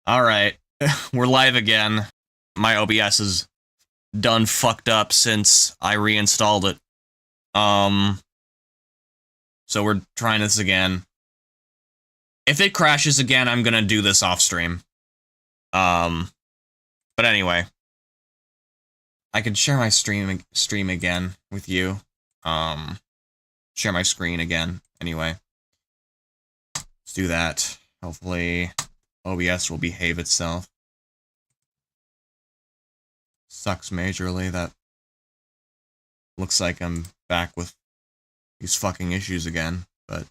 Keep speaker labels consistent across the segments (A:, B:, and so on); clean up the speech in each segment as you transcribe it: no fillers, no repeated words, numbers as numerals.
A: Alright, we're live again. My OBS is done fucked up since I reinstalled it. So we're trying this again. If it crashes again, I'm gonna do this off stream. But anyway. I could share my stream again with you. Share my screen again, anyway. Let's do that. Hopefully OBS will behave itself. Sucks majorly that looks like I'm back with these fucking issues again, but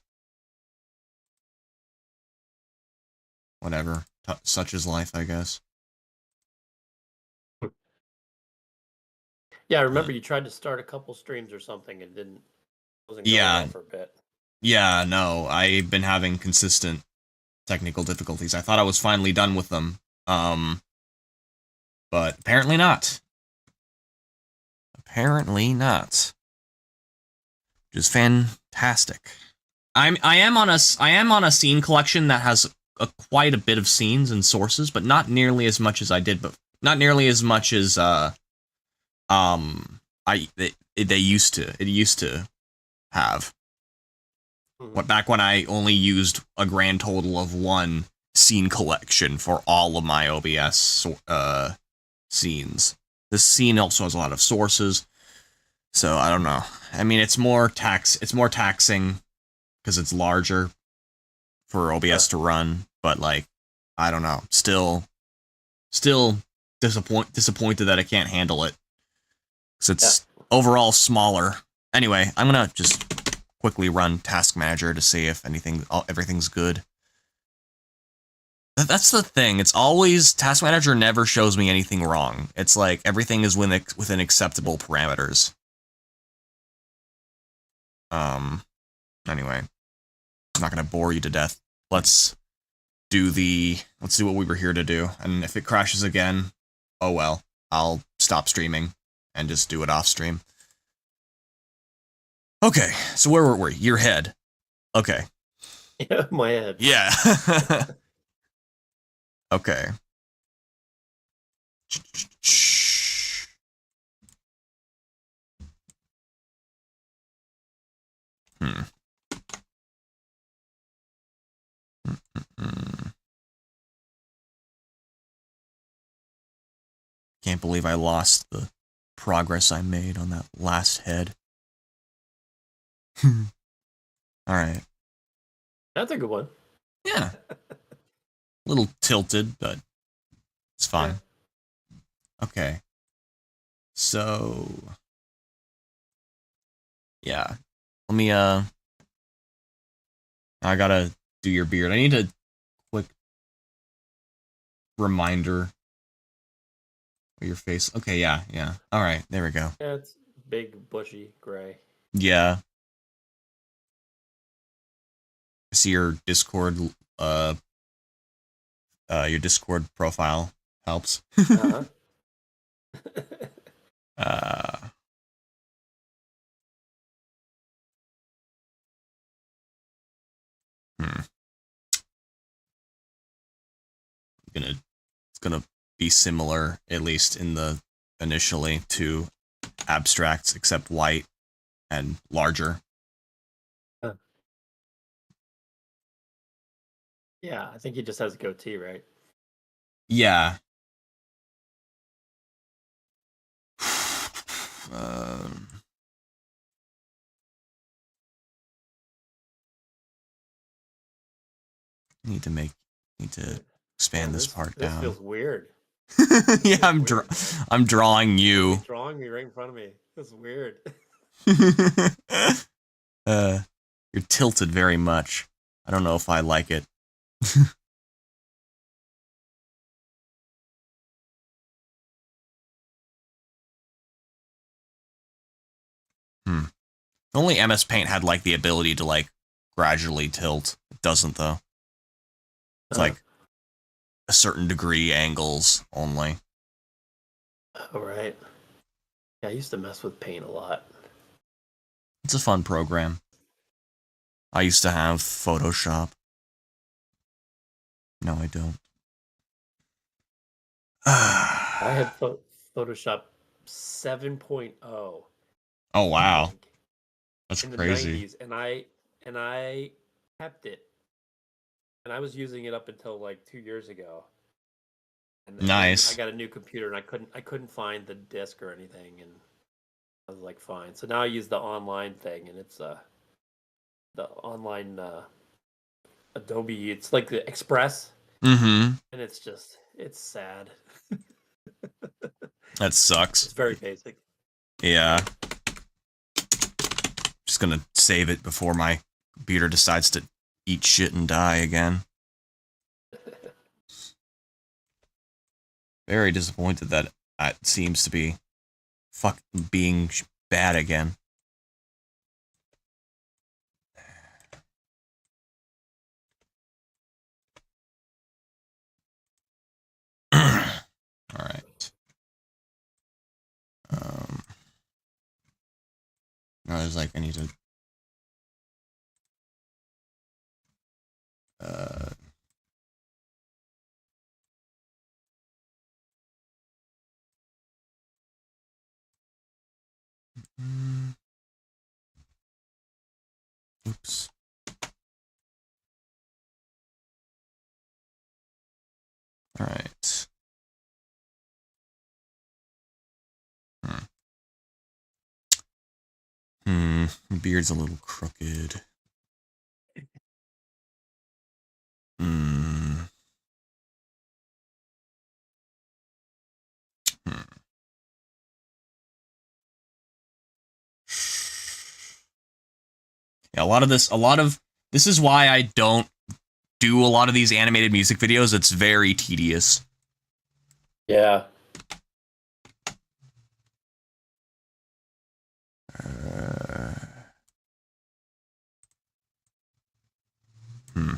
A: whatever. Such is life, I guess.
B: Yeah, I remember you tried to start a couple streams or something and wasn't going well for a bit.
A: Yeah, no, I've been having consistent technical difficulties. I thought I was finally done with them. But apparently not. Apparently not. Which is fantastic. I am on a scene collection that has quite a bit of scenes and sources, but not nearly as much as I did, but not nearly as much as it used to have. Back when I only used a grand total of one scene collection for all of my OBS scenes. This scene also has a lot of sources, so I don't know. I mean, it's more taxing because it's larger for OBS to run, but like, I don't know. Still disappointed that I can't handle it because it's overall smaller. Anyway, I'm gonna just quickly run Task Manager to see if everything's good. That's the thing. It's always Task Manager never shows me anything wrong. It's like everything is within acceptable parameters. Anyway, I'm not gonna bore you to death. Let's do what we were here to do. And if it crashes again, oh well. I'll stop streaming and just do it off stream. Okay, so where were we? Your head. Okay.
B: Yeah, my head.
A: Yeah. Okay. Can't believe I lost the progress I made on that last head. Alright.
B: That's a good one.
A: Yeah. A little tilted, but it's fine. Yeah. Okay. So yeah. Let me I gotta do your beard. I need a quick reminder of your face. Okay, yeah. Alright, there we go.
B: Yeah, it's big, bushy, gray.
A: Yeah. I see your Discord profile helps. It's gonna be similar, at least in the initially, to abstracts, except white and larger.
B: Yeah, I think he just has a goatee, right?
A: Yeah. Need to expand this part down.
B: This feels weird.
A: Yeah, I'm drawing you.
B: He's drawing me right in front of me. This is weird.
A: You're tilted very much. I don't know if I like it. Only MS Paint had like the ability to like gradually tilt. It doesn't though. It's like a certain degree angles only.
B: All right. Yeah, I used to mess with Paint a lot.
A: It's a fun program. I used to have Photoshop. No, I don't.
B: I had Photoshop 7.0,
A: Oh
B: I
A: wow,
B: think,
A: that's
B: in the
A: crazy.
B: 90s, and I kept it, and I was using it up until like 2 years ago, and then I
A: Nice.
B: got a new computer and I couldn't find the disk or anything, and I was like, fine. So now I use the online thing, and it's the online Adobe. It's like the Express,
A: Mm-hmm.
B: and it's sad.
A: That sucks.
B: It's very basic.
A: Yeah. Just gonna save it before my computer decides to eat shit and die again. Very disappointed that it seems to be being bad again. All right. I was like, I need to. Uh, oops. All right. Beard's a little crooked. Hmm. Yeah, this is why I don't do a lot of these animated music videos. It's very tedious.
B: Yeah.
A: Hmm.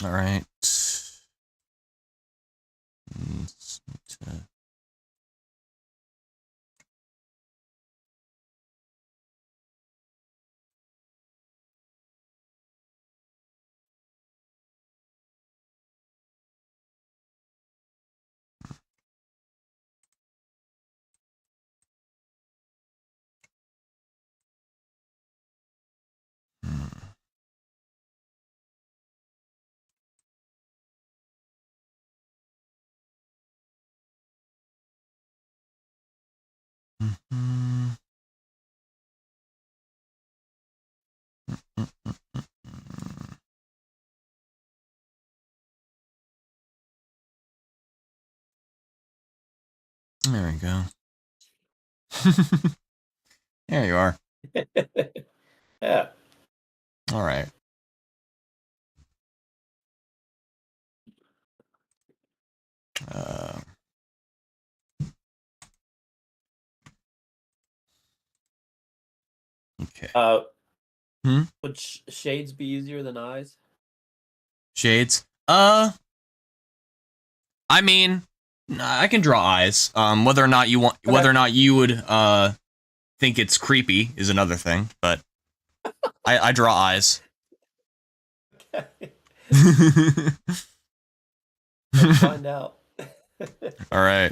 A: All right. There we go. There you are.
B: Yeah.
A: All right. Okay.
B: Would shades be easier than eyes?
A: Shades. I mean, I can draw eyes. Whether or not you would think it's creepy is another thing, but I draw eyes.
B: Let's find out.
A: All right.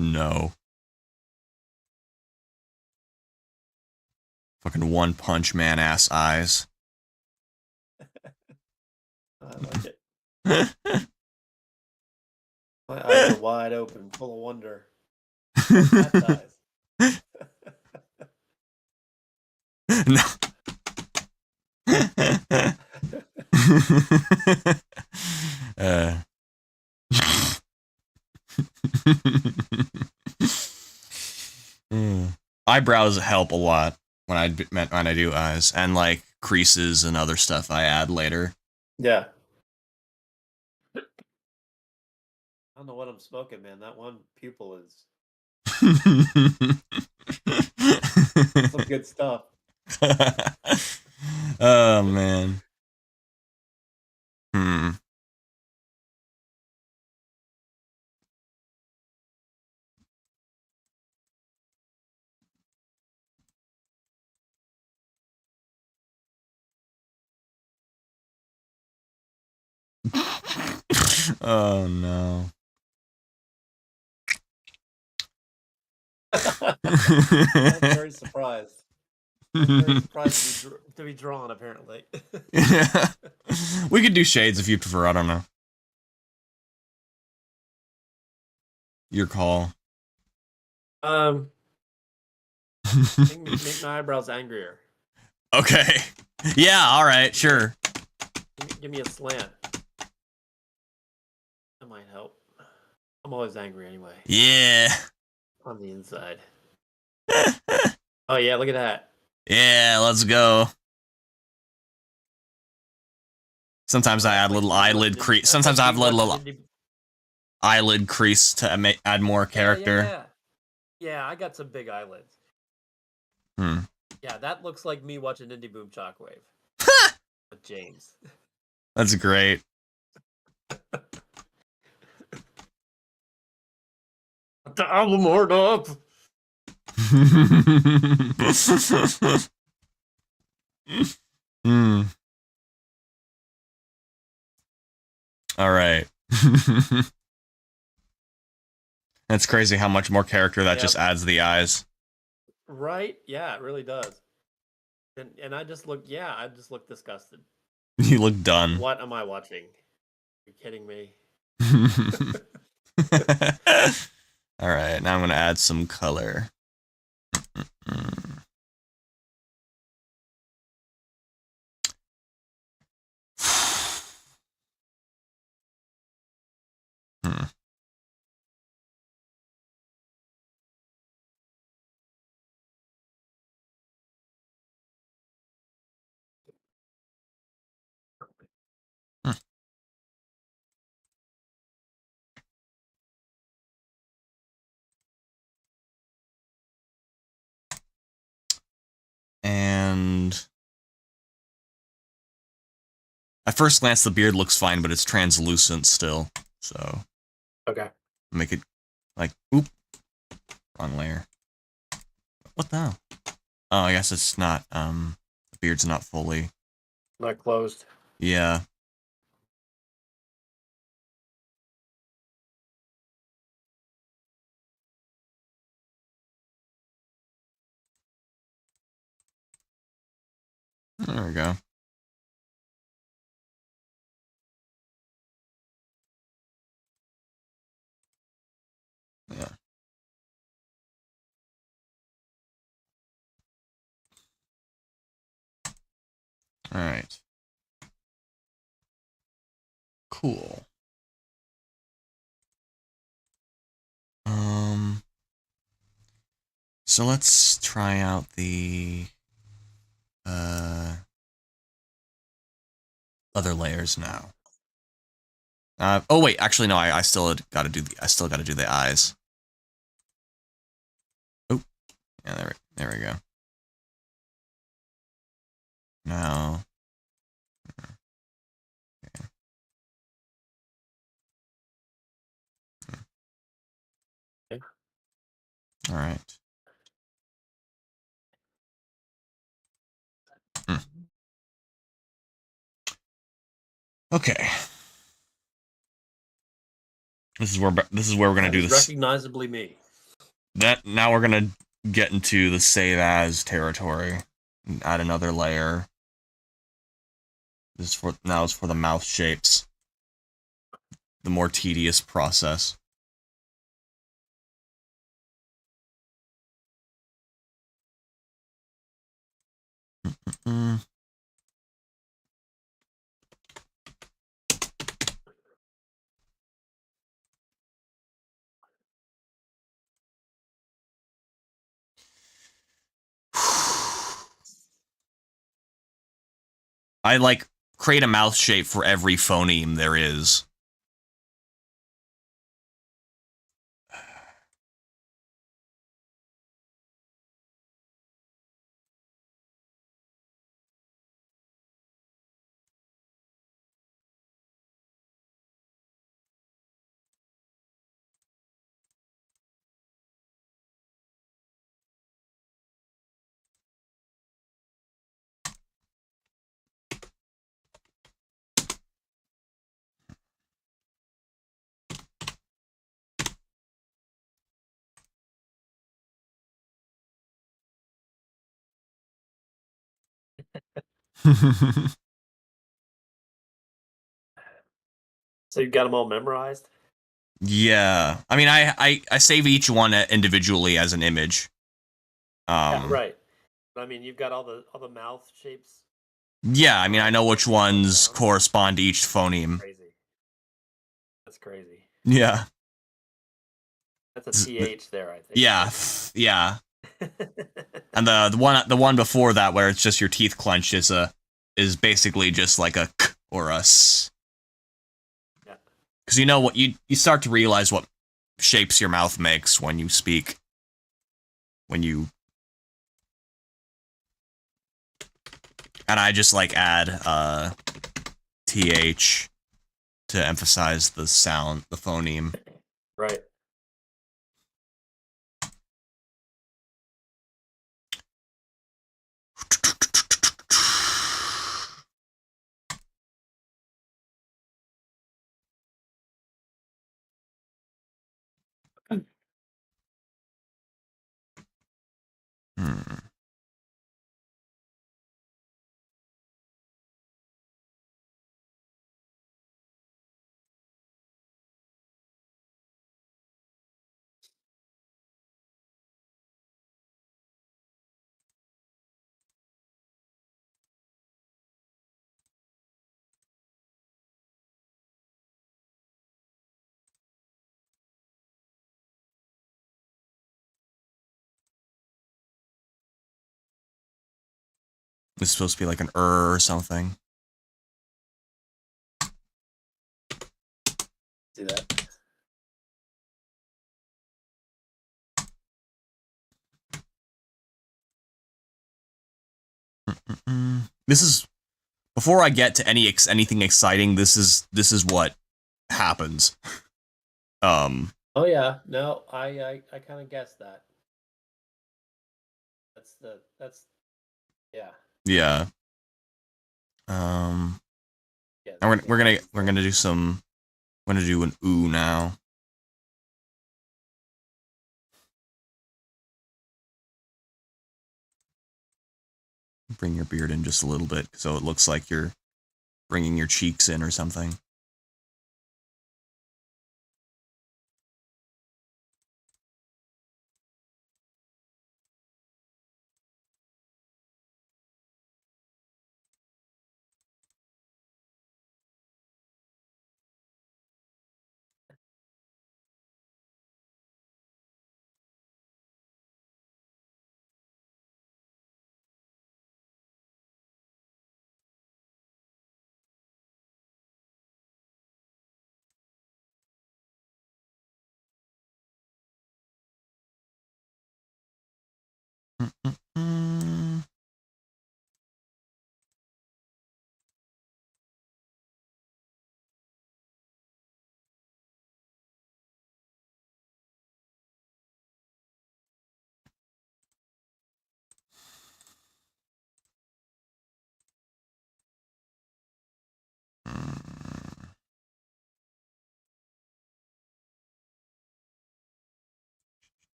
A: No. Fucking One Punch Man ass eyes.
B: I like it. My eyes are wide open, full of wonder. Cat's eyes.
A: No. Eyebrows help a lot when I do eyes, and like creases and other stuff I add later.
B: Yeah. I don't know what I'm smoking, man. That one pupil is some good stuff.
A: Oh man. Oh no.
B: I'm very surprised. I'm very surprised to be drawn, apparently.
A: Yeah. We could do shades if you prefer. I don't know. Your call.
B: Make my eyebrows angrier.
A: Okay. Yeah, alright, sure.
B: Give me a slant. That might help. I'm always angry anyway.
A: Yeah.
B: On the inside. Oh yeah, look at that.
A: Yeah, let's go. Sometimes I add little eyelid crease. Sometimes I have little eyelid crease to add more character.
B: Yeah, I got some big eyelids. Yeah, that looks like me watching Indie Boom Shockwave. With James.
A: That's great.
B: The album ordered up.
A: All right. That's crazy how much more character that just adds the eyes.
B: Right? Yeah, it really does. And I just look disgusted.
A: You look done.
B: What am I watching? Are you kidding me?
A: All right, now I'm going to add some color. And at first glance, the beard looks fine, but it's translucent still. So
B: okay,
A: make it like oop, wrong layer. What the hell? Oh, I guess it's not. The beard's not fully.
B: Not closed.
A: Yeah. There we go. Yeah. All right. Cool. So let's try out the other layers now. Oh wait, actually no, I still gotta do the eyes. Oh, yeah, there we go. Now,
B: Okay.
A: All right. Okay. This is where we're gonna do this.
B: Recognizably me.
A: Now we're gonna get into the save as territory. Add another layer. Now it's for the mouth shapes. The more tedious process. I like create a mouth shape for every phoneme there is.
B: So you've got them all memorized?
A: Yeah. I mean, I save each one individually as an image.
B: Yeah, right. I mean, you've got all the mouth shapes.
A: Yeah, I mean, I know which ones correspond to each phoneme.
B: Crazy. That's crazy.
A: Yeah.
B: That's a TH there, I think.
A: Yeah, yeah. And the one before that, where it's just your teeth clenched, is basically just like a k or a s.
B: Yeah.
A: Because you know what you start to realize what shapes your mouth makes when you speak. When you. And I just like add th to emphasize the sound, the phoneme.
B: Right.
A: Hmm. It's supposed to be like an or something.
B: See that?
A: This is before I get to anything exciting. This is what happens.
B: Oh yeah, no, I kind of guessed that. That's yeah.
A: Yeah.
B: Yeah.
A: And we're gonna do some. I'm gonna do an ooh now. Bring your beard in just a little bit so it looks like you're bringing your cheeks in or something.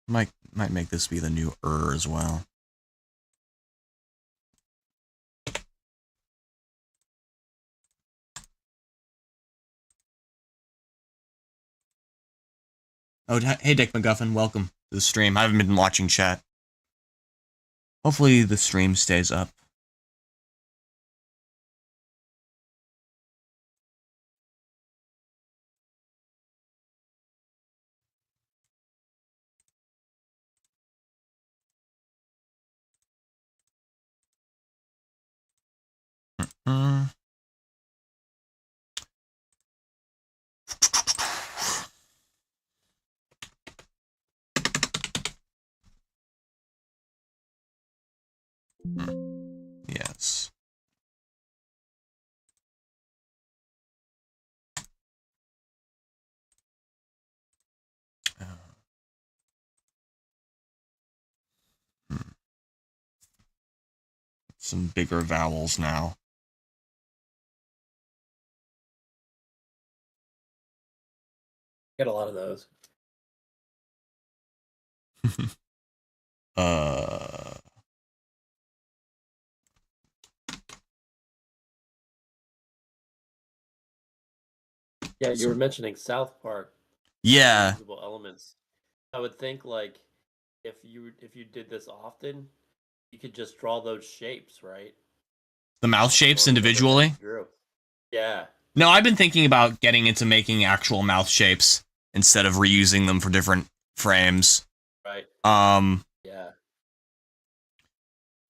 A: Might make this be the new as well. Oh, hey Dick McGuffin, welcome to the stream. I haven't been watching chat. Hopefully the stream stays up. Yes. Some bigger vowels now.
B: Get a lot of those. Yeah, you were mentioning South Park.
A: Yeah.
B: Usable elements. I would think like if you did this often, you could just draw those shapes, right?
A: The mouth shapes individually?
B: Yeah.
A: No, I've been thinking about getting into making actual mouth shapes instead of reusing them for different frames.
B: Right.
A: Yeah.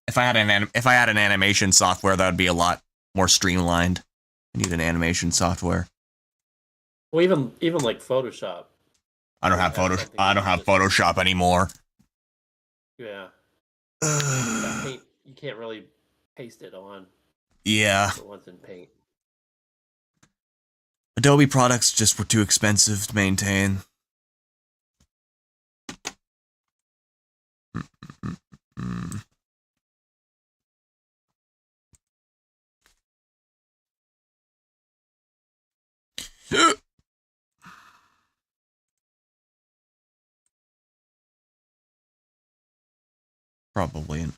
A: If I had an animation software, that would be a lot more streamlined. I need an animation software.
B: Well, even like Photoshop.
A: I don't have Photoshop anymore.
B: Yeah. Paint, you can't really paste it on.
A: Yeah.
B: The ones in Paint.
A: Adobe products just were too expensive to maintain. Probably an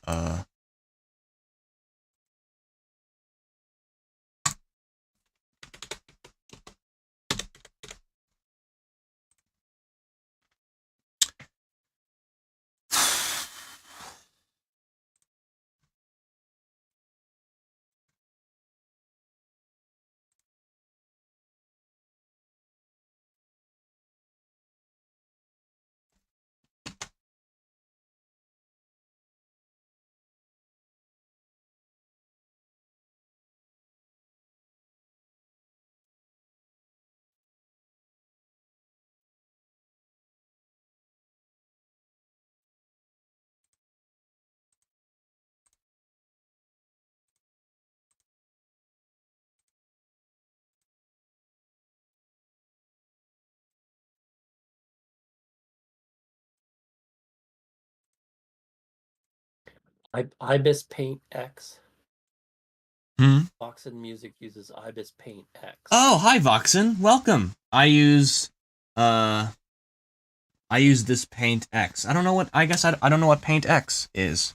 B: Ibis Paint X.
A: Hmm?
B: Voxen Music uses Ibis Paint X.
A: Oh, hi Voxen. Welcome. I use this Paint X. I don't know what I don't know what Paint X is.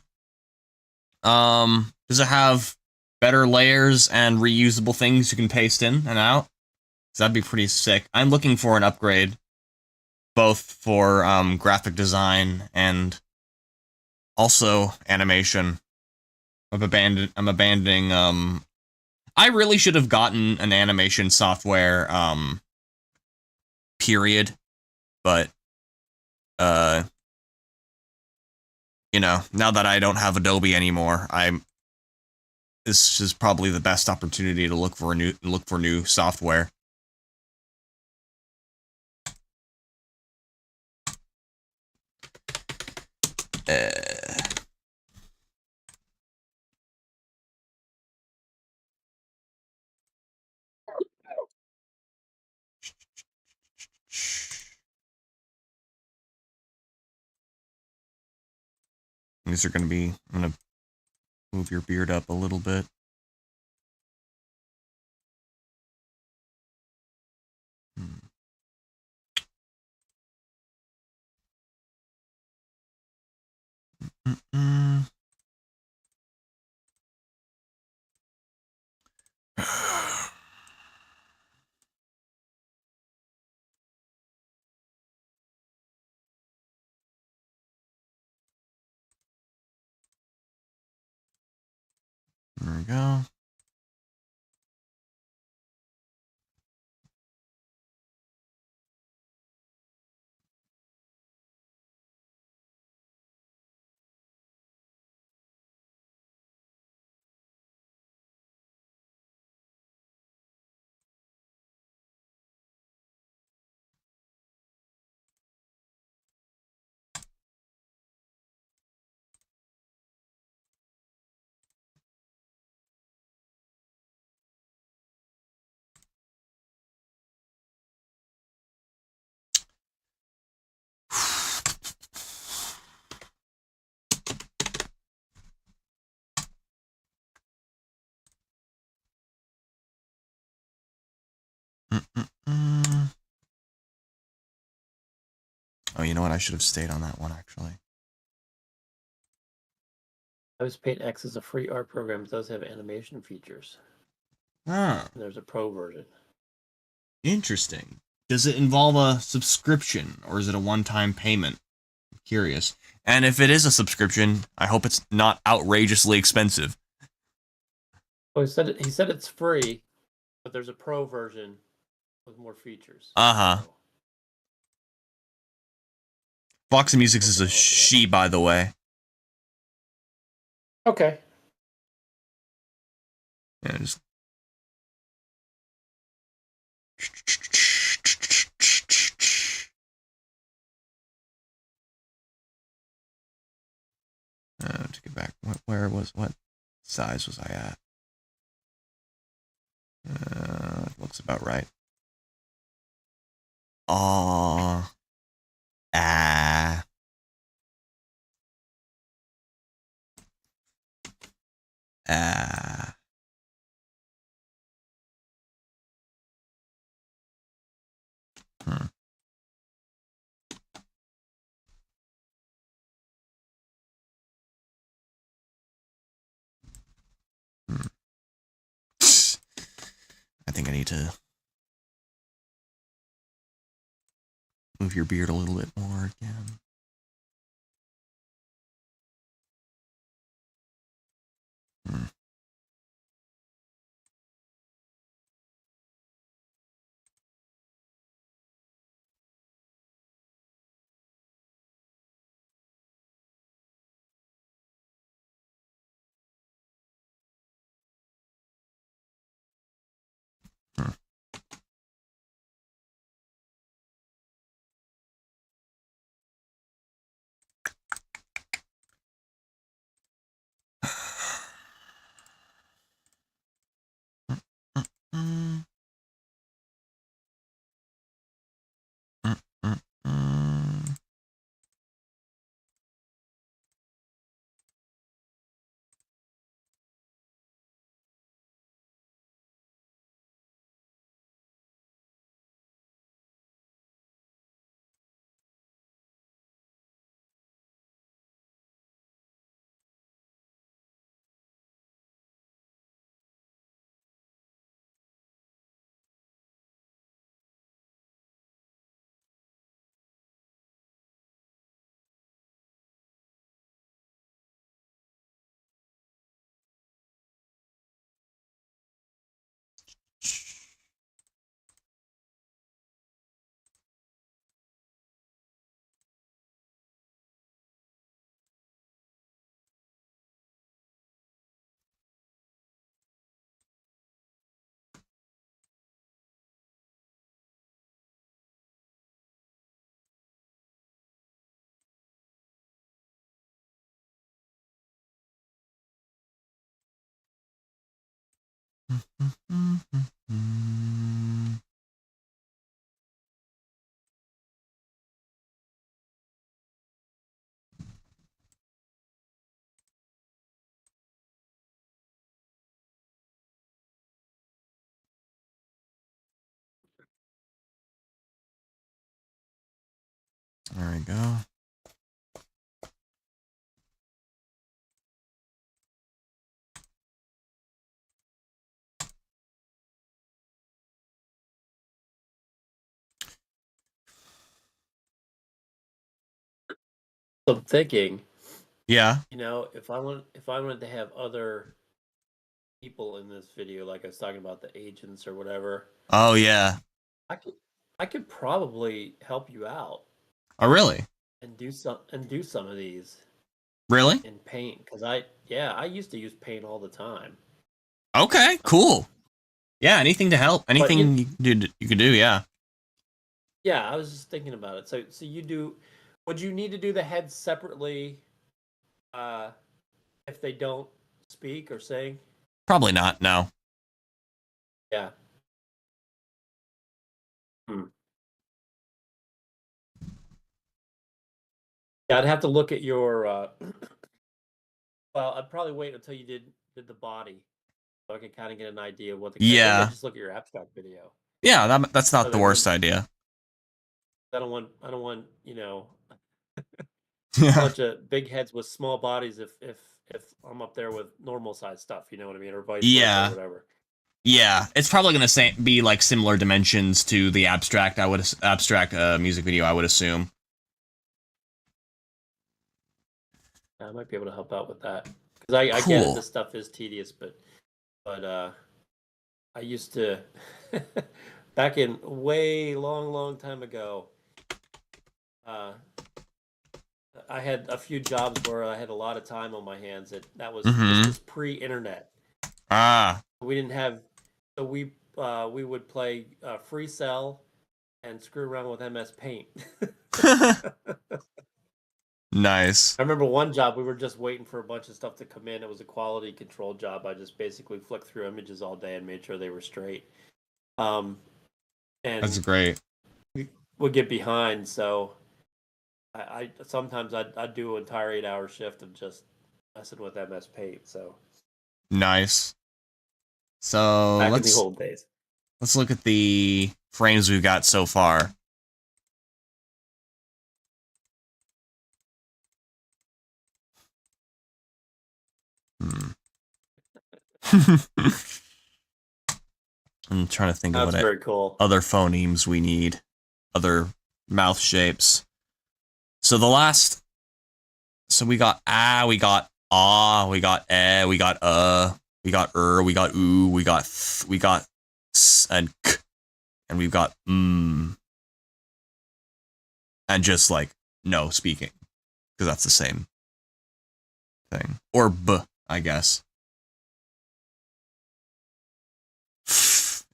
A: Does it have better layers and reusable things you can paste in and out? 'Cause that'd be pretty sick. I'm looking for an upgrade, both for graphic design and also animation. I'm abandoning I really should have gotten an animation software period, but you know, now that I don't have Adobe anymore, this is probably the best opportunity to look for new software. These are going to be, I'm going to move your beard up a little bit. Mm-mm. There we go. Mm-mm-mm. Oh, you know what? I should have stayed on that one, actually.
B: Paint X is a free art program. It does have animation features.
A: Ah,
B: And there's a pro version.
A: interesting. Does it involve a subscription, or is it a one-time payment? I'm curious. And if it is a subscription, I hope it's not outrageously expensive.
B: Oh, he said it's free, but there's a pro version with more features.
A: Uh-huh.
B: So,
A: Fox Music is a she, by the way.
B: okay.
A: Yeah, just... to get back, what size was I at? Looks about right. Ah. Hmm. Hmm. I think I need to move your beard a little bit more again. Hmm. Hmm. Mm, mm, mm, mm. There we go.
B: So I'm thinking,
A: Yeah.
B: if I wanted to have other people in this video, like I was talking about the agents or whatever,
A: Oh yeah.
B: I could I could probably help you out
A: Oh really?
B: and do some of these
A: Really?
B: in Paint because I used to use Paint all the time.
A: Okay. Cool. Yeah. Anything to help.
B: But
A: Anything you could do. Yeah.
B: yeah, I was just thinking about it. So would you need to do the heads separately uh if they don't speak or sing?
A: Probably not. No.
B: Yeah. Hmm. Yeah, I'd have to look at your well, I'd probably wait until you did the body so I could kind of get an idea of what the maybe I
A: Yeah.
B: just look at your abstract video.
A: Yeah. That's not the
B: Other than
A: worst idea.
B: I don't want, a
A: Yeah.
B: bunch of big heads with small bodies if I'm up there with normal size stuff, you know what I mean, or vice versa or
A: Yeah.
B: whatever.
A: Yeah, it's probably gonna be like similar dimensions to the abstract. Abstract music video. I would assume.
B: I might be able to help out with that because I get it.
A: Cool.
B: This stuff is tedious, but I used to back in way long time ago. Uh, I had a few jobs where I had a lot of time on my hands. This
A: Mm-hmm.
B: was pre-internet.
A: Ah.
B: We didn't have, so we would play Free Cell and screw around with MS Paint.
A: Nice.
B: I remember one job we were just waiting for a bunch of stuff to come in. It was a quality control job. I just basically flicked through images all day and made sure they were straight. Um,
A: That's
B: and
A: great.
B: we would get behind, so I sometimes I'd do an entire 8-hour shift of just messing with MS Paint. So
A: Nice. So
B: back in the old days.
A: let's look at the frames we've got so far. Hmm. I'm trying to think of
B: That's very cool.
A: other phonemes we need, other mouth shapes. So the last, so we got we got we got we got we got we got ooh, we got we got s and k, and we've got and just like no speaking, because that's the same thing. Or b, I guess.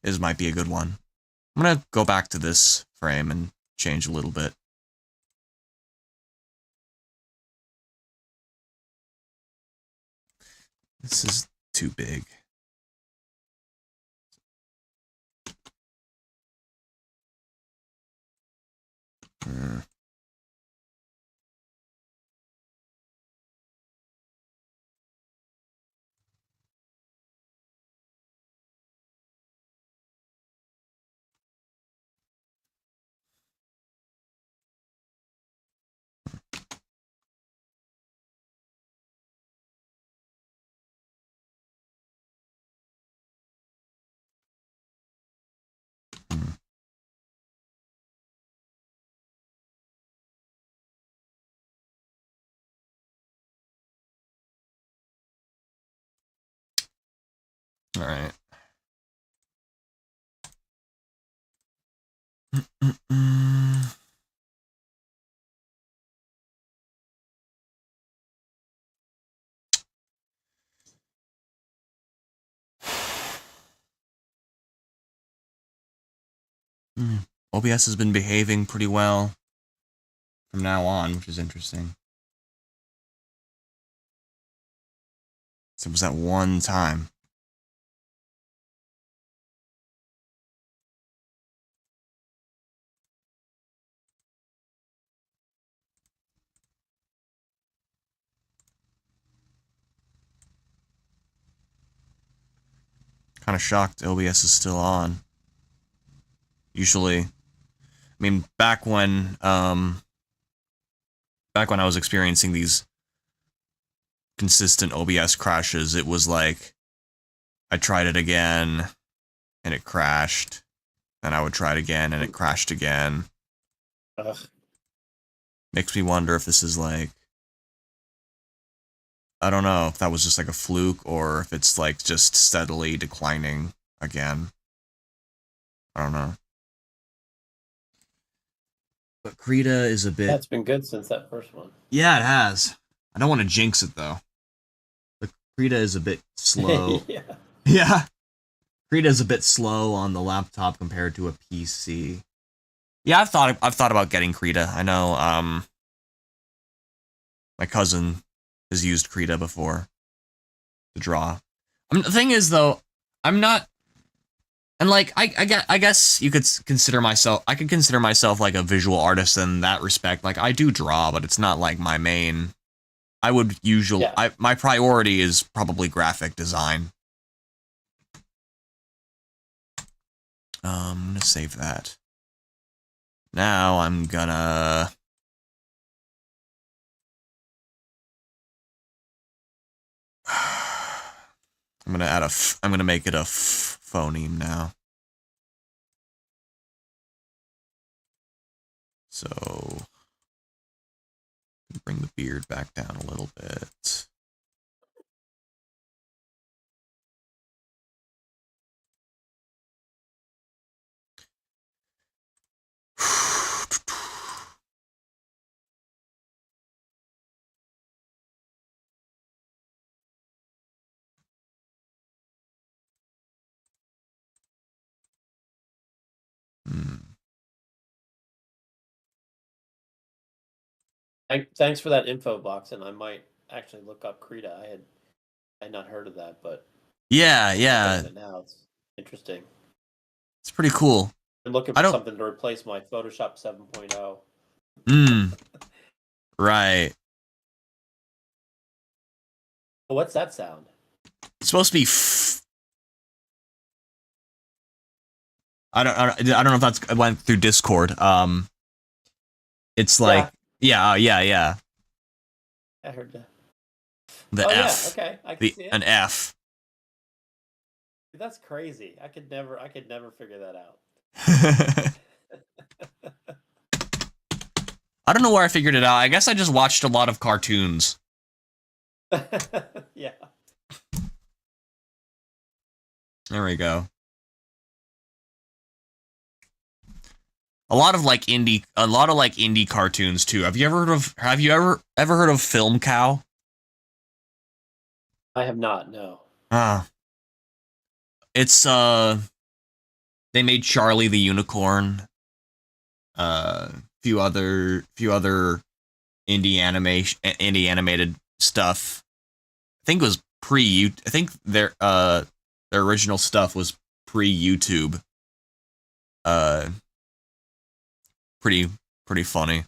A: This might be a good one. I'm gonna go back to this frame and change a little bit. This is too big. All right. OBS has been behaving pretty well from now on, which is interesting. So it was that one time. Kind of shocked OBS is still on. Usually, I mean, back when I was experiencing these consistent OBS crashes, it was like I tried it again and it crashed. Then I would try it again and it crashed again.
B: Ugh.
A: Makes me wonder if this is like I don't know if that was just like a fluke or if it's like just steadily declining again. I don't know. But Krita is a bit...
B: That's been good since that first one.
A: Yeah, it has. I don't want to jinx it, though. But Krita is a bit slow.
B: Yeah.
A: Yeah. Krita is a bit slow on the laptop compared to a PC. Yeah, I've thought about getting Krita. I know, my cousin has used Krita before to draw. The thing is, though, I'm not... And, like, I guess you could consider myself... I could consider myself, like, a visual artist in that respect. Like, I do draw, but it's not, like, my main... I would usually...
B: Yeah.
A: My priority is probably graphic design. I'm gonna save that. Now I'm gonna... I'm gonna add I'm gonna make it a phoneme now. So bring the beard back down a little bit.
B: Thanks for that info box, and I might actually look up Krita. I had not heard of that, but
A: Yeah.
B: now it's interesting.
A: It's pretty cool.
B: I'm looking for something to replace my Photoshop 7.0.
A: Right.
B: What's that sound?
A: It's supposed to be I don't know if that's went through Discord. It's like yeah.
B: I heard that.
A: The F.
B: Yeah, okay. I can see it.
A: An F.
B: That's crazy. I could never figure that out.
A: I don't know where I figured it out. I guess I just watched a lot of cartoons.
B: Yeah.
A: There we go. A lot of indie cartoons too. Have you ever heard of Film Cow?
B: I have not, no.
A: It's they made Charlie the Unicorn. Few other indie animated stuff. I think it was I think their original stuff was pre-YouTube. Pretty funny.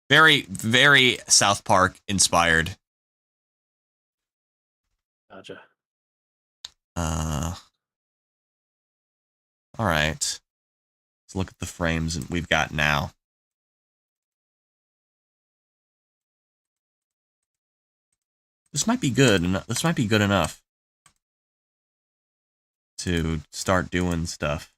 A: Very, very South Park inspired.
B: Gotcha.
A: All right. Let's look at the frames we've got now. This might be good. This might be good enough to start doing stuff.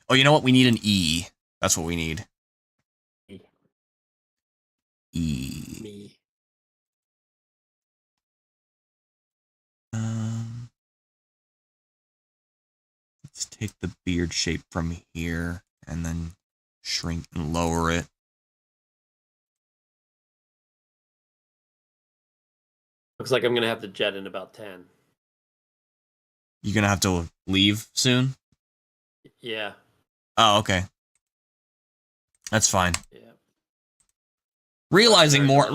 A: Oh, you know what? We need an E. That's what we need. E.
B: Me.
A: Let's take the beard shape from here and then shrink and lower it.
B: Looks like I'm gonna have to jet in about 10.
A: You're gonna have to leave soon?
B: Yeah.
A: Oh, okay. That's fine.
B: Yeah.
A: Realizing more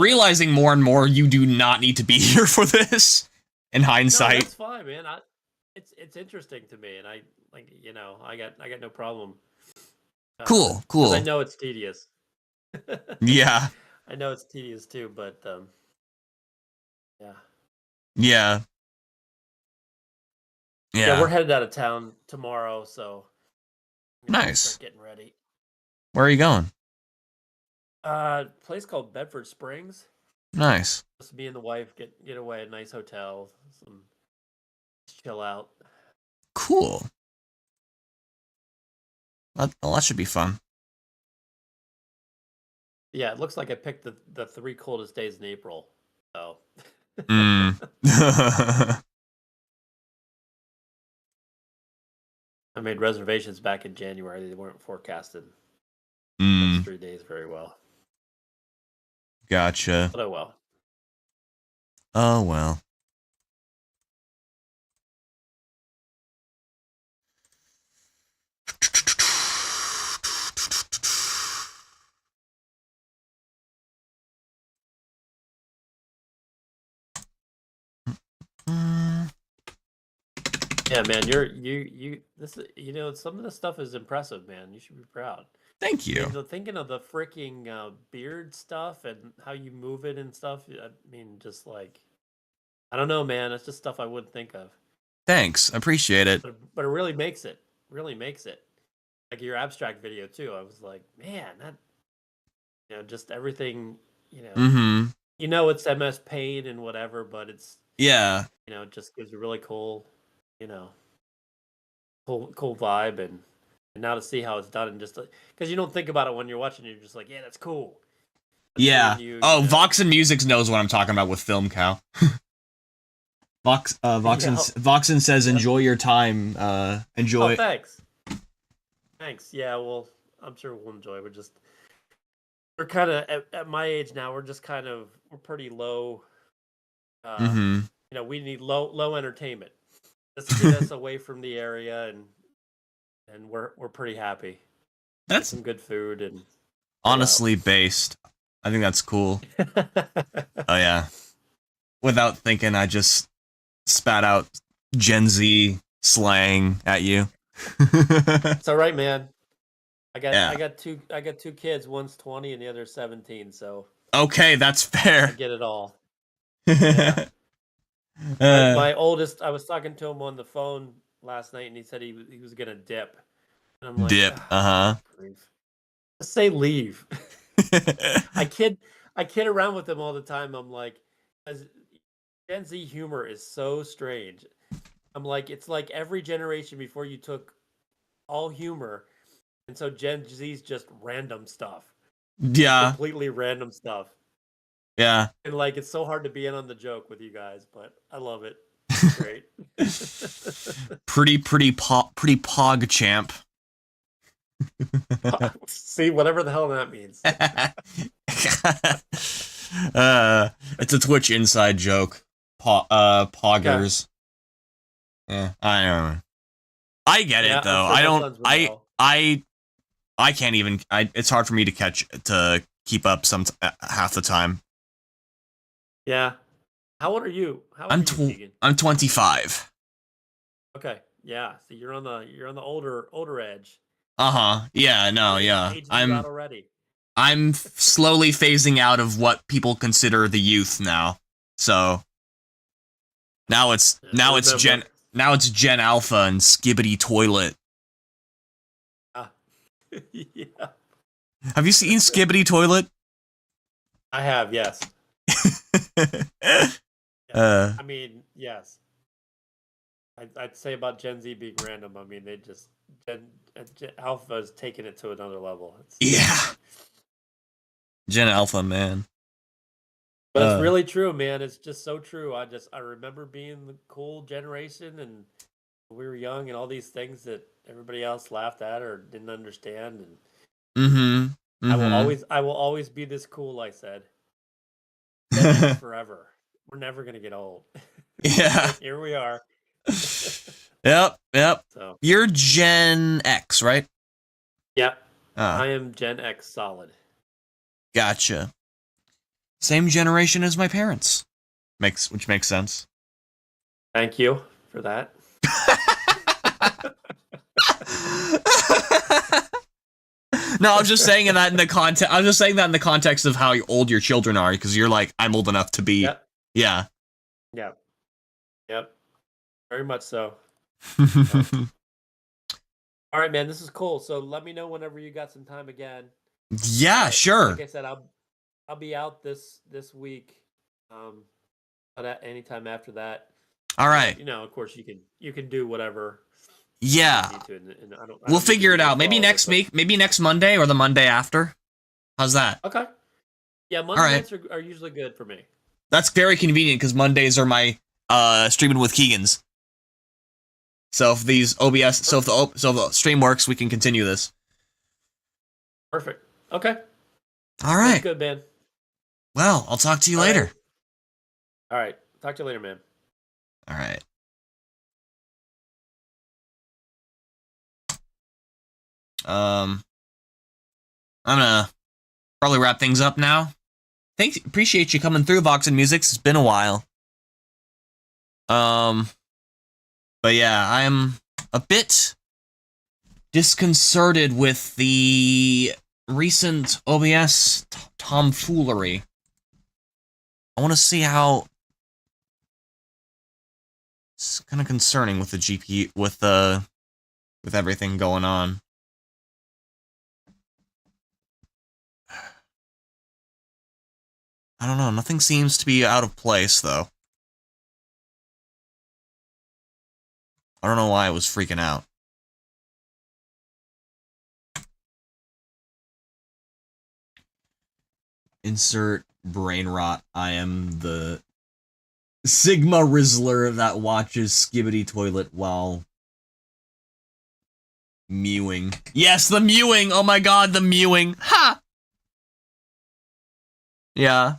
A: and more, you do not need to be here for this. In hindsight,
B: no, that's fine, man. It's interesting to me, and I got no problem.
A: Cool.
B: I know it's tedious.
A: Yeah.
B: I know it's tedious too, but yeah.
A: Yeah.
B: Yeah, we're headed out of town tomorrow, so
A: nice.
B: Start getting ready.
A: Where are you going?
B: A place called Bedford Springs.
A: Nice.
B: Just me and the wife get away at a nice hotel, some chill out.
A: Cool. That should be fun.
B: Yeah, it looks like I picked the 3 coldest days in April. So. I made reservations back in January. They weren't forecasted those 3 days very well.
A: Gotcha.
B: But oh well.
A: Oh well.
B: Yeah, man, some of this stuff is impressive, man. You should be proud.
A: Thank you.
B: Thinking of the freaking beard stuff and how you move it and stuff. I mean, just like, I don't know, man. It's just stuff I wouldn't think of.
A: Thanks, appreciate it.
B: But it really makes it. Really makes it. Like your abstract video too. I was like, man, that, just everything.
A: Mm-hmm.
B: It's MS Paint and whatever, but it's it just gives a really cool, cool vibe and now to see how it's done and just because you don't think about it when you're watching, you're just like, yeah, that's cool. But
A: Voxen Music knows what I'm talking about with Film Cow. Voxen says, enjoy your time. Enjoy.
B: Oh, thanks. Yeah, well, I'm sure we'll enjoy. We're kind of at my age now. We're just we're pretty low. We need low entertainment. Just get us away from the area, and we're pretty happy.
A: That's
B: some good food and
A: honestly based. I think that's cool. Oh yeah. Without thinking, I just spat out Gen Z slang at you.
B: It's all right, man. I got two kids. One's 20 and the other's 17. So
A: okay, that's fair.
B: I get it all. Yeah. My oldest, I was talking to him on the phone last night, and he said he was gonna dip. And I'm like,
A: dip.
B: Just say leave. I kid around with him all the time. I'm like, Gen Z humor is so strange. I'm like, it's like every generation before you took all humor, and so Gen Z's just random stuff.
A: Yeah.
B: Completely random stuff.
A: Yeah.
B: And like, it's so hard to be in on the joke with you guys, but I love it. It's great.
A: pretty pog champ.
B: See, whatever the hell that means.
A: It's a Twitch inside joke. Poggers. Yeah, I don't know. I get it though. I don't. I can't even. It's hard for me to keep up half the time.
B: Yeah. How old are you?
A: I'm 25.
B: Okay. Yeah. So you're on the older edge.
A: Yeah. No. Yeah.
B: Already.
A: I'm slowly phasing out of what people consider the youth now. So now it's Gen Alpha and Skibbity Toilet.
B: Yeah.
A: Have you seen Skibbity Toilet?
B: I have, yes. I mean, yes. I'd say about Gen Z being random. I mean, they just Gen Alpha is taking it to another level.
A: Gen Alpha, man.
B: But it's really true, man. It's just so true. I remember being the cool generation, and we were young, and all these things that everybody else laughed at or didn't understand. And I will always be this cool. I said, forever. We're never gonna get old.
A: Yeah.
B: Here we are.
A: Yep.
B: So.
A: You're Gen X, right?
B: Yep. I am Gen X solid.
A: Gotcha. Same generation as my parents. Which makes sense.
B: Thank you for that.
A: No, I'm just saying that in the context. I'm just saying that in the context of how old your children are, because you're like, I'm old enough to be.
B: Yep.
A: Yeah.
B: Yep. Very much so. All right, man. This is cool. So let me know whenever you got some time again.
A: Yeah, sure.
B: Like I said, I'll be out this week. But at any time after that,
A: All right.
B: of course you can do whatever
A: Yeah.
B: you need to, and I
A: We'll
B: don't need to
A: figure
B: be
A: it
B: there
A: out.
B: for
A: Maybe
B: all of it.
A: next
B: But
A: week, maybe next Monday or the Monday after. How's that?
B: okay, yeah,
A: All
B: Monday
A: right.
B: nights are usually good for me.
A: That's very convenient because Mondays are my streaming with Keegan's. So if these OBS, so if the stream works, we can continue this.
B: Perfect. Okay.
A: All right.
B: That's good, man.
A: Well, I'll talk to you
B: All
A: later.
B: right. All right. Talk to you later, man.
A: All right. I'm gonna probably wrap things up now. Appreciate you coming through, Vox and Music. It's been a while. But yeah, I'm a bit disconcerted with the recent OBS tomfoolery. I want to see how it's kind of concerning with the GPU, with everything going on. I don't know. Nothing seems to be out of place, though. I don't know why I was freaking out. Insert brain rot. I am the Sigma Rizzler that watches Skibbity Toilet while mewing. Yes, the mewing! Oh my god, the mewing! Ha! Yeah.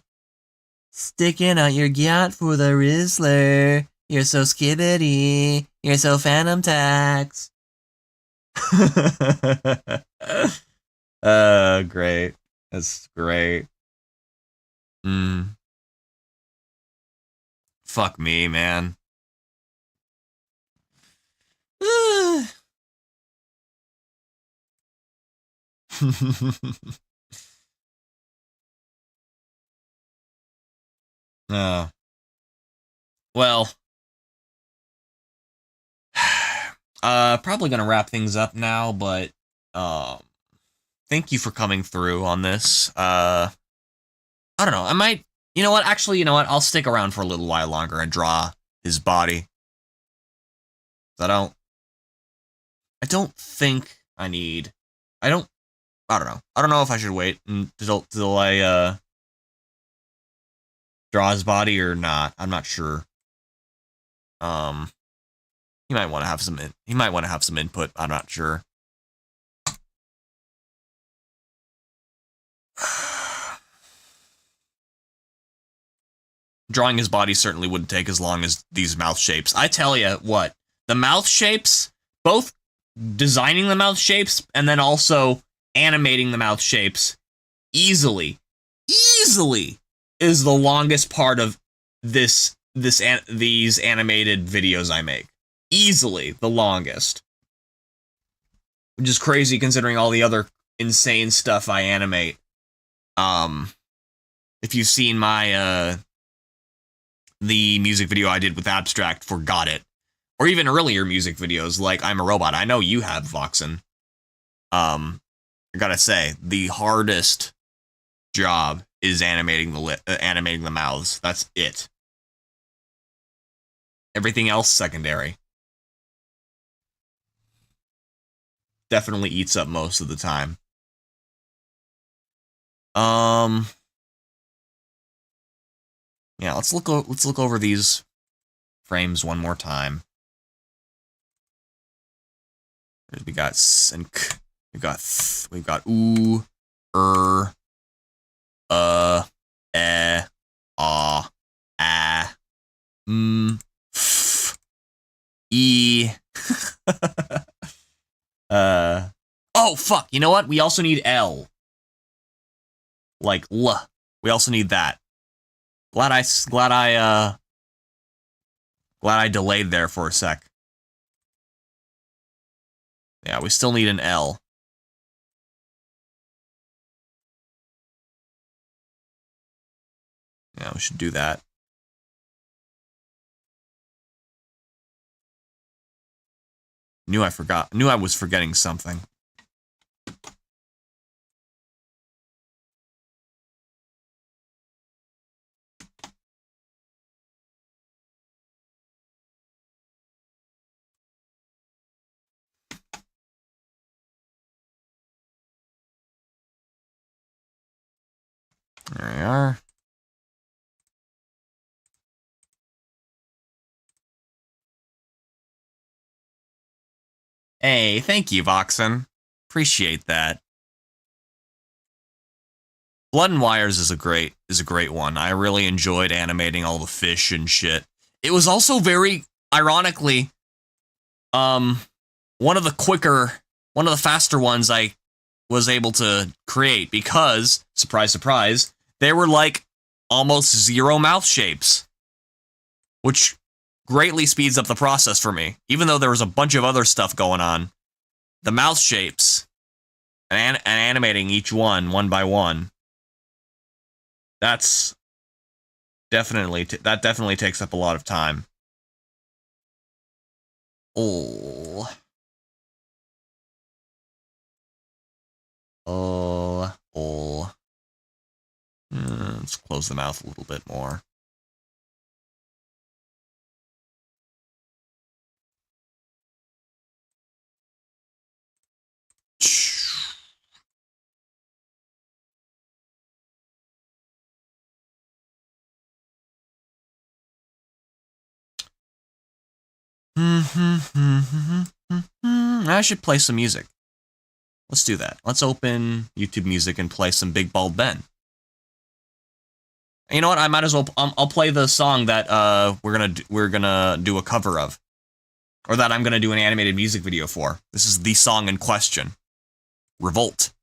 A: Sticking out your gyat for the Rizzler. You're so skibbity. You're so Phantom Tax. Great. That's great. Fuck me, man. Well, probably gonna wrap things up now, but thank you for coming through on this. I don't know. I might, you know what? Actually, you know what? I'll stick around for a little while longer and draw his body. I don't think I need. I don't know. I don't know if I should wait until I draw his body or not. I'm not sure. He might want to have some. He might want to have some input. I'm not sure. Drawing his body certainly wouldn't take as long as these mouth shapes. I tell you what, the mouth shapes, both designing the mouth shapes and then also animating the mouth shapes, easily is the longest part of these animated videos I make. Easily the longest. Which is crazy considering all the other insane stuff I animate. If you've seen my the music video I did with Abstract for Got It, or even earlier music videos like I'm a Robot. I know you have, Voxen. I gotta say, the hardest job is animating the mouths. That's it. Everything else secondary. Definitely eats up most of the time. Yeah, let's look over these frames one more time. We got sync. We've got ooh, ah, f, e. Oh fuck! You know what? We also need L. Like L. We also need that. Glad I delayed there for a sec. Yeah, we still need an L. Yeah, we should do that. Knew I was forgetting something. There we are. Hey, thank you, Voxen. Appreciate that. Blood and Wires is a great one. I really enjoyed animating all the fish and shit. It was also very ironically one of the faster ones I was able to create because, surprise surprise, they were like almost zero mouth shapes, which greatly speeds up the process for me. Even though there was a bunch of other stuff going on, the mouth shapes and animating each one by one, that definitely takes up a lot of time. Oh. Let's close the mouth a little bit more. I should play some music. Let's do that. Let's open YouTube Music and play some BigBaldBen. You know what? I might as well. I'll play the song that we're gonna do a cover of, or that I'm gonna do an animated music video for. This is the song in question, Revolt.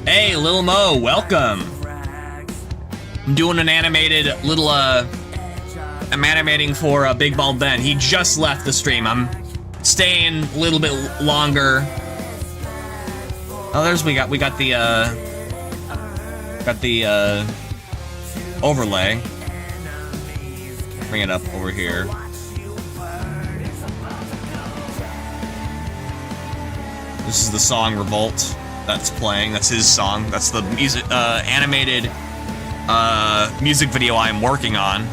A: Hey, Lil Mo, welcome. I'm doing an animated little, I'm animating for BigBaldBen. He just left the stream. I'm staying a little bit longer. Oh, we got the overlay. Bring it up over here. This is the song Revolt that's playing. That's his song. That's the music, animated music video I'm working on.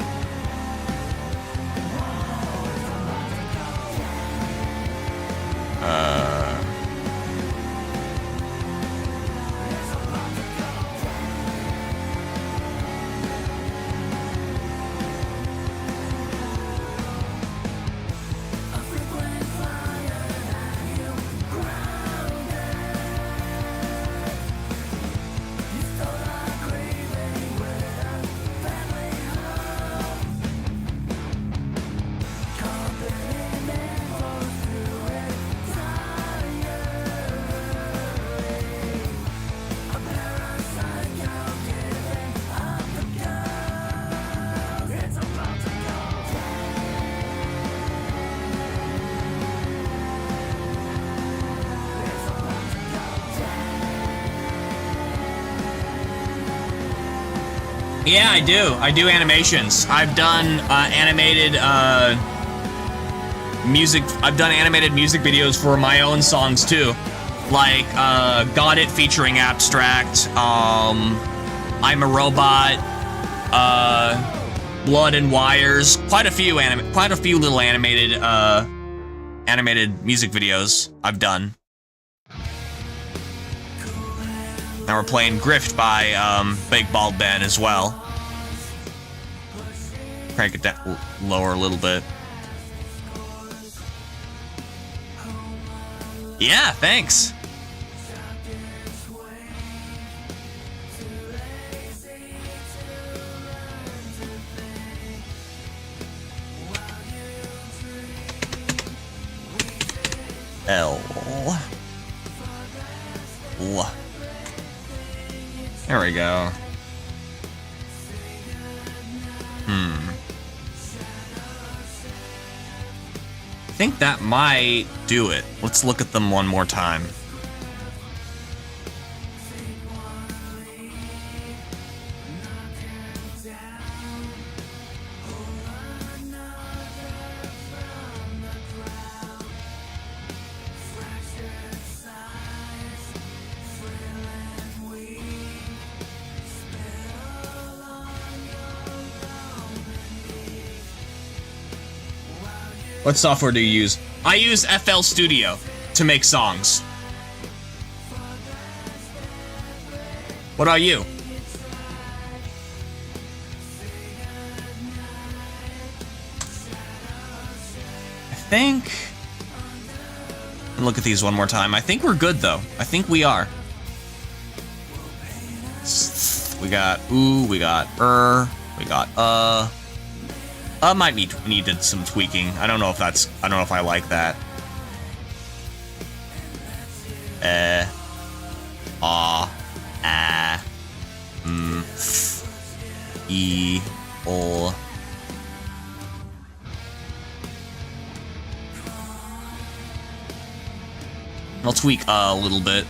A: Yeah, I do. I do animations. I've done animated music. I've done animated music videos for my own songs too, like "Got It" featuring Abstract, "I'm a Robot," "Blood and Wires." Quite a few little animated music videos I've done. Now we're playing Grift by BigBaldBen as well. Crank it down lower a little bit. Yeah, thanks. L. There we go. I think that might do it. Let's look at them one more time. What software do you use? I use FL Studio to make songs. What about you? I think... Look at these one more time. I think we're good, though. I think we are. We got ooh, we got we got might needed some tweaking. I don't know if I like that. E, O. I'll tweak a little bit.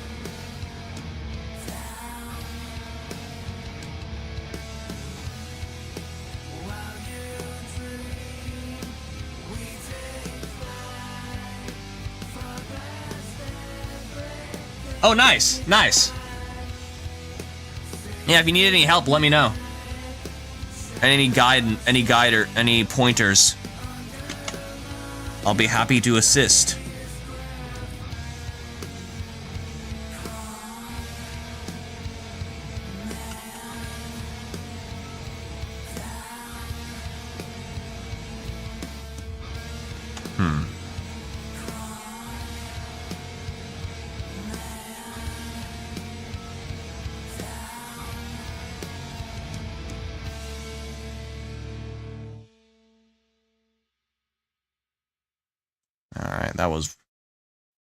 A: Oh, nice, nice. Yeah, if you need any help, let me know. Any pointers, I'll be happy to assist. Alright, that was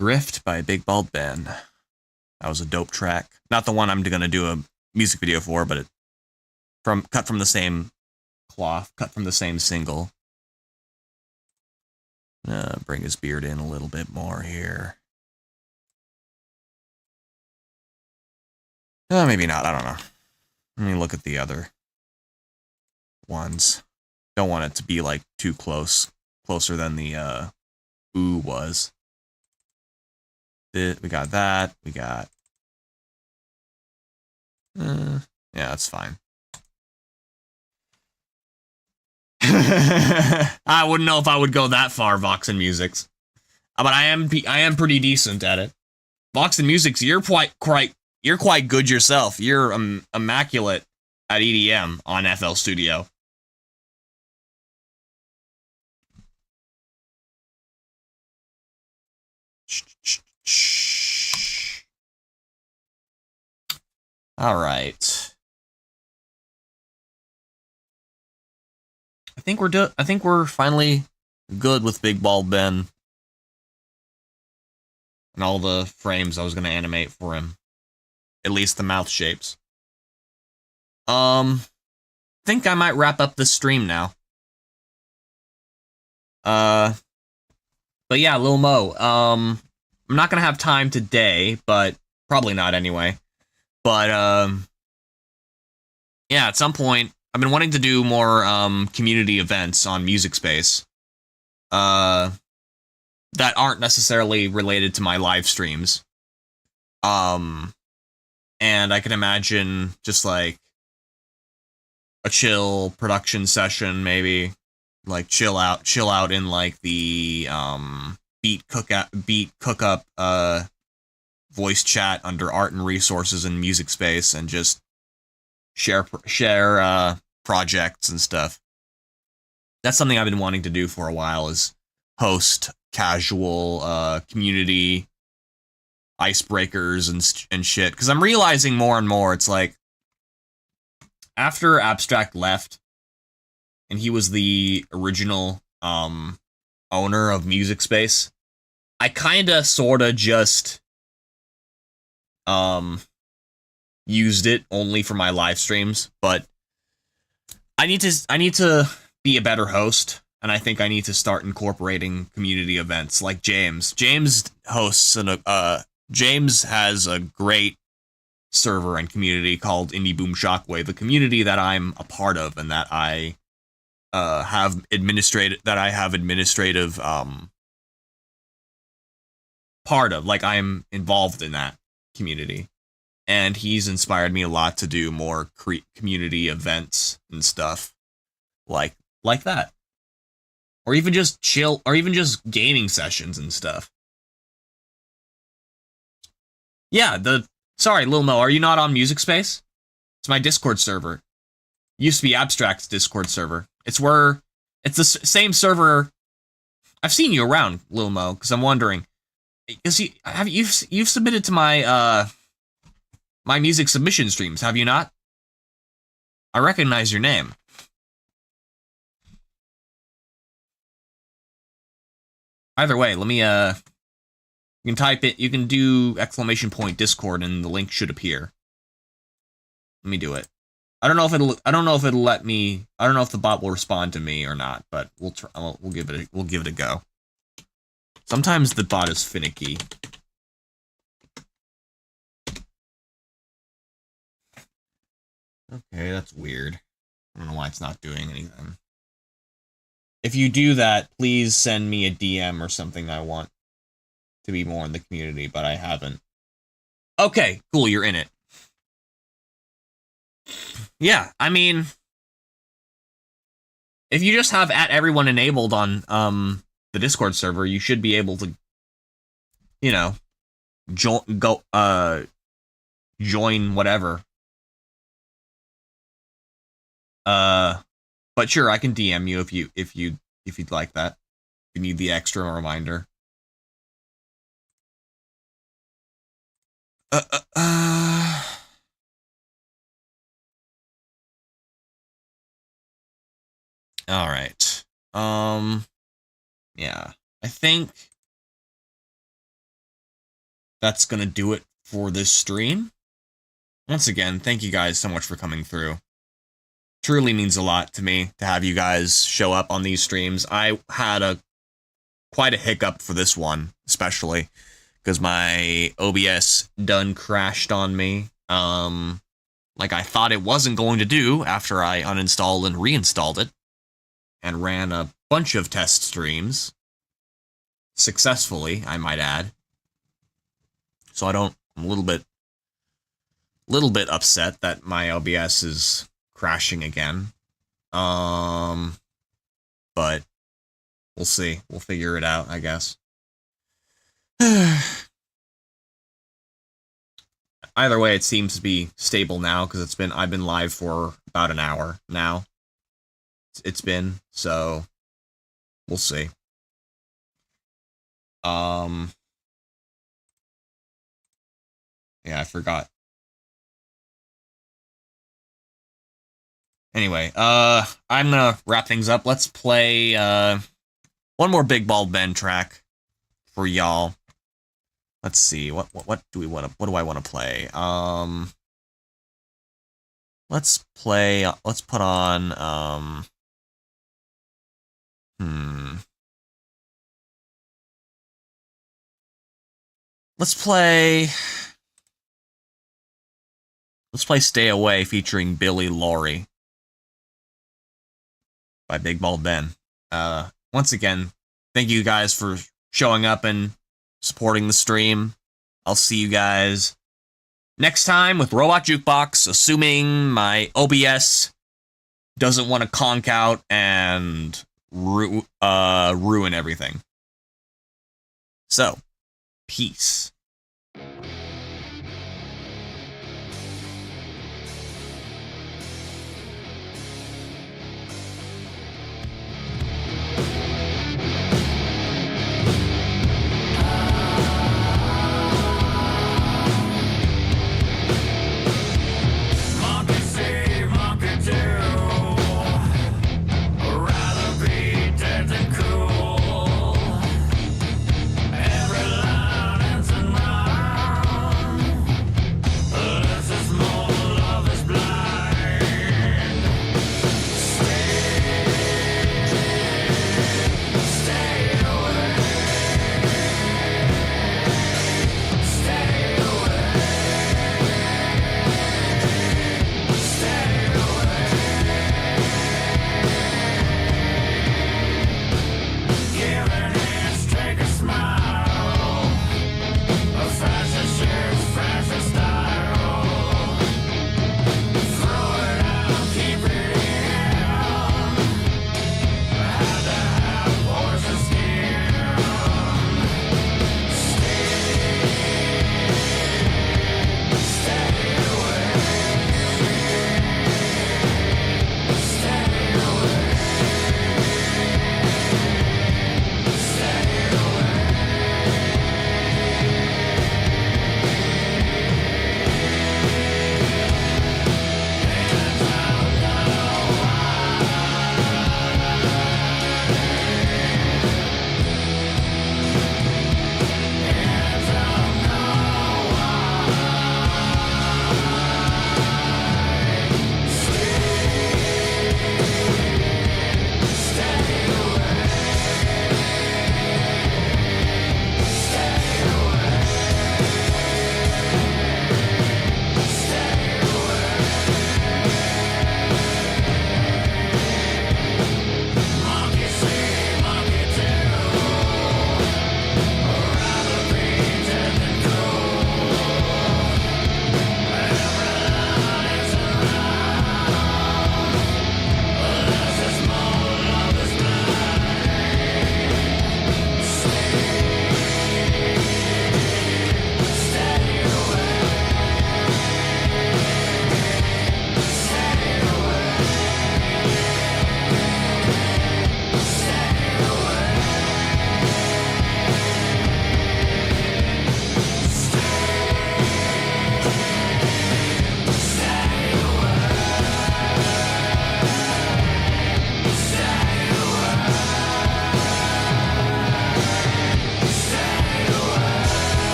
A: Grift by BigBaldBen. That was a dope track. Not the one I'm gonna do a music video for, but cut from the same cloth, cut from the same single. Bring his beard in a little bit more here. Maybe not, I don't know. Let me look at the other ones. Don't want it to be like too closer than the ooh was. We got that. We got. Yeah, that's fine. I wouldn't know if I would go that far, Vox and Musics, but I am pretty decent at it. Vox and Musics, you're quite good yourself. You're immaculate at EDM on FL Studio. All right. I think we're finally good with BigBaldBen and all the frames I was going to animate for him. At least the mouth shapes. Think I might wrap up this stream now. But yeah, Lil Mo, I'm not gonna have time today, but probably not anyway. But yeah, at some point, I've been wanting to do more community events on Music Space. That aren't necessarily related to my live streams. And I can imagine just like a chill production session, maybe. Like chill out in like the beat cookup voice chat under art and resources and Music Space, and just share projects and stuff. That's something I've been wanting to do for a while, is host casual community icebreakers and shit, because I'm realizing more and more it's like after Abstract left and he was the original owner of Music Space, I kinda sorta just used it only for my live streams, but I need to be a better host, and I think I need to start incorporating community events like James. James hosts James has a great server and community called Indie Boom Shockwave, the community that I'm a part of and that I have administrative part of. Like, I'm involved in that community, and he's inspired me a lot to do more community events and stuff like that, or even just chill, or even just gaming sessions and stuff. Yeah, sorry, Lil Mo, are you not on Music Space? It's my Discord server. It used to be Abstract's Discord server. It's the same server. I've seen you around, Lil Mo, because I'm wondering. Because you've submitted to my my music submission streams, have you not? I recognize your name. Either way, let me you can type it. You can do !Discord, and the link should appear. Let me do it. I don't know if it'll let me. I don't know if the bot will respond to me or not, but we'll give it a go. Sometimes the bot is finicky. Okay, that's weird. I don't know why it's not doing anything. If you do that, please send me a DM or something. I want to be more in the community, but I haven't. Okay, cool, you're in it. Yeah, I mean, if you just have @everyone enabled on the Discord server, you should be able to, you know, join whatever. But sure, I can DM you if you'd like that. If you need the extra reminder. All right. Yeah. I think that's gonna do it for this stream. Once again, thank you guys so much for coming through. Truly means a lot to me to have you guys show up on these streams. I had quite a hiccup for this one, especially because my OBS done crashed on me. Like I thought it wasn't going to do after I uninstalled and reinstalled it and ran a bunch of test streams successfully, I might add. So I'm a little bit upset that my OBS is crashing again. But we'll see. We'll figure it out, I guess. Either way, it seems to be stable now because I've been live for about an hour now. It's been, so we'll see. Yeah, I forgot. Anyway, I'm gonna wrap things up. Let's play one more BigBaldBen track for y'all. Let's see. What do I want to play? Let's put on Let's play Stay Away featuring Billy Laurie by BigBaldBen. Once again, thank you guys for showing up and supporting the stream. I'll see you guys next time with Robot Jukebox, assuming my OBS doesn't want to conk out and ruin everything. So, peace.